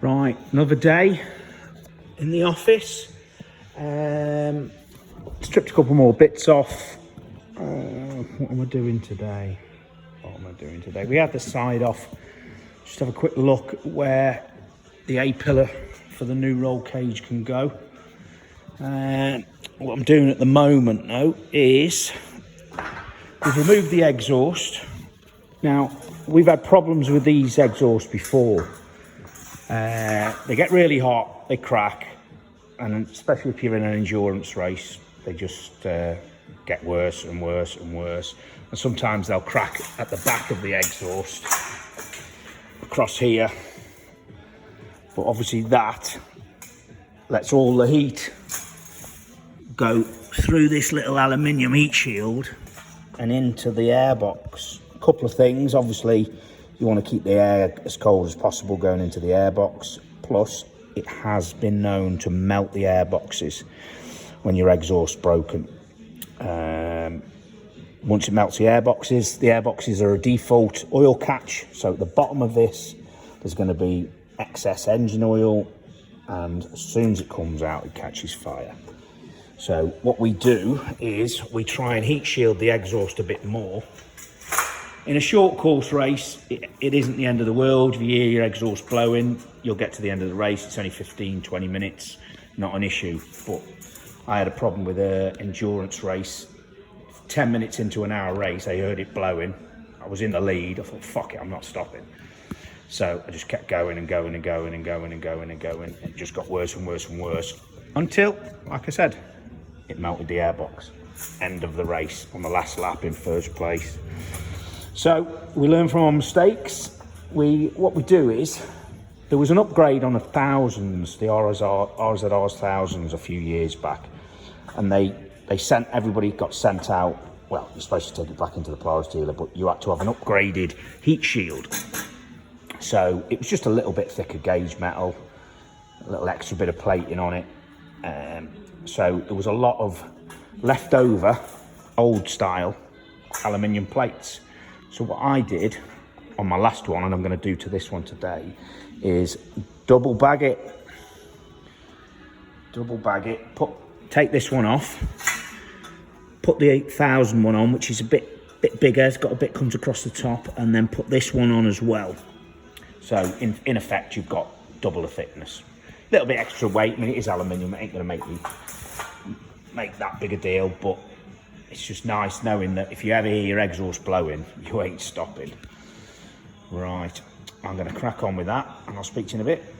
Right, another day in the office. Stripped a couple more bits off. What am I doing today? We had the side off. Just have a quick look at where the A-pillar for the new roll cage can go. What I'm doing at the moment though is we've removed the exhaust. Now, we've had problems with these exhausts before. They get really hot, they crack, and especially if you're in an endurance race, they just get worse and worse and worse. And sometimes they'll crack at the back of the exhaust, across here. But obviously that lets all the heat go through this little aluminium heat shield and into the airbox. A couple of things, obviously you want to keep the air as cold as possible going into the airbox. Plus, it has been known to melt the airboxes when your exhaust's broken. Once it melts the airboxes are a default oil catch. So at the bottom of this, there's going to be excess engine oil, and as soon as it comes out, it catches fire. So what we do is we try and heat shield the exhaust a bit more. In a short course race, it isn't the end of the world. If you hear your exhaust blowing, you'll get to the end of the race. It's only 15, 20 minutes, not an issue. But I had a problem with an endurance race. 10 minutes into an hour race, I heard it blowing. I was in the lead. I thought, fuck it, I'm not stopping. So I just kept going and going and going and going and going and going. It just got worse and worse and worse until, like I said, it melted the airbox. End of the race on the last lap in first place. So we learn from our mistakes. What we do is, there was an upgrade on the thousands, the RZR thousands a few years back, and everybody got sent out. Well, you're supposed to take it back into the Polaris dealer, but you had to have an upgraded heat shield. So it was just a little bit thicker gauge metal, a little extra bit of plating on it. So there was a lot of leftover old style aluminium plates. So what I did on my last one, and I'm going to do to this one today, is double bag it, take this one off, put the 8000 one on, which is a bit bigger, it's got a bit comes across the top, and then put this one on as well. So in effect, you've got double the thickness. A little bit extra weight. I mean, it is aluminium, it ain't going to make that big a deal, but it's just nice knowing that if you ever hear your exhaust blowing, you ain't stopping. Right, I'm going to crack on with that, and I'll speak to you in a bit.